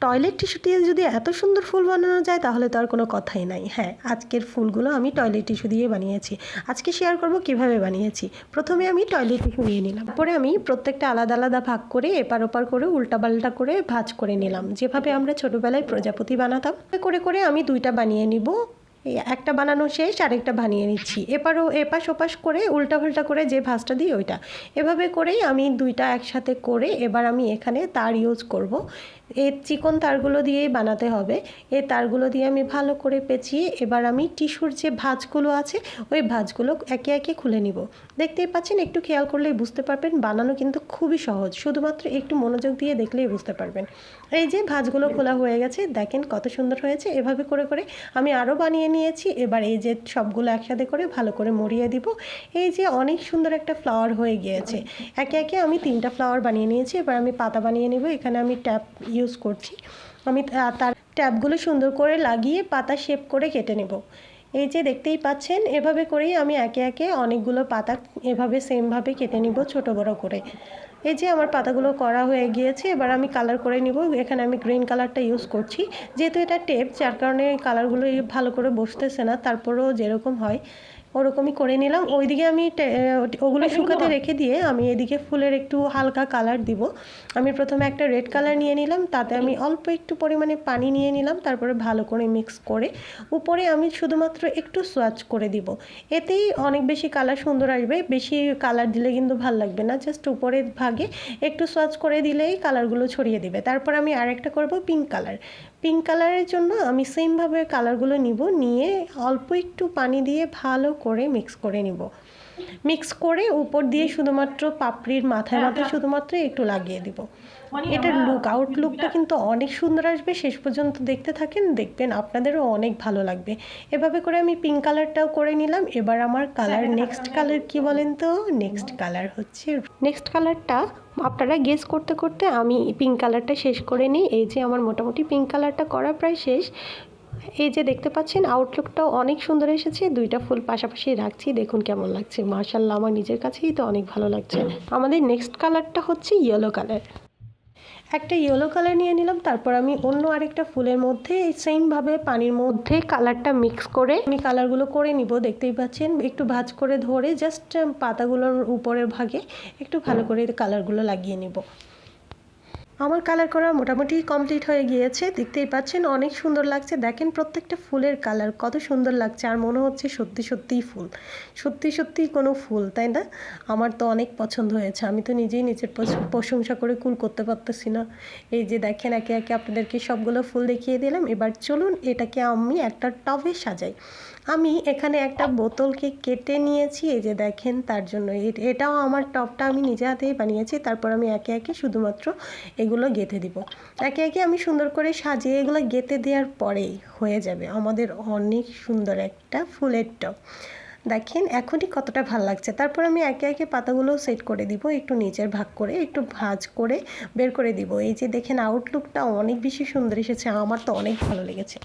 Toilet tissue দিয়ে যদি এত সুন্দর ফুল বানানো যায় তাহলে তো আর কোনো কথাই নাই। হ্যাঁ, আজকের ফুলগুলো আমি টয়লেট টিস্যু দিয়ে বানিয়েছি। আজকে শেয়ার করব কিভাবে বানিয়েছি। প্রথমে আমি টয়লেট টিস্যু নিয়ে নিলাম, তারপরে আমি প্রত্যেকটা আলাদা আলাদা ভাগ করে এপার ওপার করে উল্টাপাল্টা করে ভাঁজ করে নিলাম, যেভাবে আমরা ছোটোবেলায় প্রজাপতি বানাতাম। করে করে আমি 2টা বানিয়ে নিব। একটা বানানো শেষ, আরেকটা বানিয়ে নিচ্ছি। এপাশ ওপাশ করে উল্টাপাল্টা করে যে ভাঁজটা দিই ওইটা, এভাবে করেই আমি 2টা একসাথে করে এবার আমি এখানে তার ইউজ করব। এই চিকন তারগুলো দিয়েই বানাতে হবে। এই তারগুলো দিয়ে আমি ভালো করে পেঁচিয়ে এবার আমি টিস্যুর যে ভাঁজগুলো আছে ওই ভাঁজগুলো একে একে খুলে নিব। দেখতেই পাচ্ছেন, একটু খেয়াল করলেই বুঝতে পারবেন বানানো কিন্তু খুবই সহজ, শুধুমাত্র একটু মনোযোগ দিয়ে দেখলেই বুঝতে পারবেন। এই যে ভাঁজগুলো খোলা হয়ে গেছে, দেখেন কত সুন্দর হয়েছে। এভাবে করে করে আমি আরও বানিয়ে নিয়েছি। এবার এই যে সবগুলো একসাথে করে ভালো করে মুড়িয়ে দিব। এই যে অনেক সুন্দর একটা ফ্লাওয়ার হয়ে গিয়েছে। একে একে আমি 3টা ফ্লাওয়ার বানিয়ে নিয়েছি। এবার আমি পাতা বানিয়ে নেব। এখানে আমি ট্যাপ ইউজ করছি। আমি তার ট্যাপগুলো সুন্দর করে লাগিয়ে পাতা শেপ করে কেটে নেব। এই যে দেখতেই পাচ্ছেন, এভাবে করেই আমি একে একে অনেকগুলো পাতা এভাবে সেমভাবে কেটে নিব ছোট বড় করে। এই যে আমার পাতাগুলো করা হয়ে গিয়েছে। এবার আমি কালার করে নিব। এখানে আমি গ্রিন কালারটা ইউজ করছি, যেহেতু এটা টেপ, যার কারণে কালারগুলো ভালো করে বসতেছে না। তারপরেও যেরকম হয় ওরকমই করে নিলাম। ওইদিকে আমি ওগুলো শুকাতে রেখে দিয়ে আমি এদিকে ফুলের একটু হালকা কালার দিব। আমি প্রথমে একটা রেড কালার নিয়ে নিলাম, তাতে আমি অল্প একটু পরিমাণে পানি নিয়ে নিলাম, তারপরে ভালো করে মিক্স করে উপরে আমি শুধুমাত্র একটু সোয়াচ করে দিব। এতেই অনেক বেশি কালার সুন্দর আসবে। বেশি কালার দিলে কিন্তু ভালো লাগবে না, জাস্ট উপরের ভাগে একটু সোয়াচ করে দিলেই কালারগুলো ছড়িয়ে দিবে। তারপর আমি আরেকটা করব পিঙ্ক কালার। পিঙ্ক কালারের জন্য আমি সেমভাবে কালারগুলো নিব, নিয়ে অল্প একটু পানি দিয়ে ভালো করে মিক্স করে নিব। মিক্স করে উপর দিয়ে শুধুমাত্র পাপড়ির মাথায় শুধুমাত্র একটু লাগিয়ে দিব। এটার আউটলুকটা কিন্তু অনেক সুন্দর আসবে। শেষ পর্যন্ত দেখতে থাকেন, দেখবেন আপনাদেরও অনেক ভালো লাগবে। এভাবে করে আমি পিঙ্ক কালারটাও করে নিলাম। এবার আমার নেক্সট কালার কি বলেন তো? নেক্সট কালার হচ্ছে, নেক্সট কালারটা আপনারা গেস করতে করতে আমি পিঙ্ক কালারটা শেষ করে নিই। এই যে আমার মোটামুটি পিঙ্ক কালারটা করা প্রায় শেষ। এই যে দেখতে পাচ্ছেন, আউটলুকটাও অনেক সুন্দর এসেছে। 2টা ফুল পাশাপাশি রাখছি, দেখুন কেমন লাগছে। মাশাআল্লাহ, আমার নিজের কাছেই তো অনেক ভালো লাগছে। আমাদের নেক্সট কালারটা হচ্ছে ইয়েলো কালার। একটা ইয়েলো কালার নিয়ে নিলাম, তারপর আমি অন্য আরেকটা ফুলের মধ্যে সেমভাবে পানির মধ্যে কালারটা মিক্স করে আমি কালারগুলো করে নিব। দেখতেই পাচ্ছেন, একটু ভাঁজ করে ধরে জাস্ট পাতাগুলোর উপরের ভাগে একটু ভালো করে কালারগুলো লাগিয়ে নিব। আমার কালার করা মোটামুটি কমপ্লিট হয়ে গিয়েছে। দেখতেই পাচ্ছেন অনেক সুন্দর লাগছে। দেখেন প্রত্যেকটা ফুলের কালার কত সুন্দর লাগছে, আর মনে হচ্ছে সত্যি সত্যিই ফুল, সত্যি সত্যিই কোনো ফুল, তাই না? আমার তো অনেক পছন্দ হয়েছে। আমি তো নিজেই নিজের প্রশংসা করে কুল করতে পারতেছি না। এই যে দেখেন, একে একে আপনাদেরকে সবগুলো ফুল দেখিয়ে দিলাম। এবার চলুন এটাকে আমি একটা টবে সাজাই। আমি এখানে একটা বোতলকে কেটে নিয়েছি, এই যে দেখেন, তার জন্য এটাও আমার টবটা আমি নিজে হাতেই বানিয়েছি। তারপর আমি একে একে শুধুমাত্র এগুলো গেঁথে দিব। একে একে আমি সুন্দর করে সাজিয়ে এগুলো গেঁথে দেওয়ার পরেই হয়ে যাবে আমাদের অনেক সুন্দর একটা ফুলের টব। দেখেন এখনই কতটা ভালো লাগছে। তারপর আমি একে একে পাতাগুলো সেট করে দিব, একটু নিচের ভাগ করে একটু ভাঁজ করে বের করে দিব। এই যে দেখেন, আউটলুকটা অনেক বেশি সুন্দর এসেছে, আমার তো অনেক ভালো লেগেছে।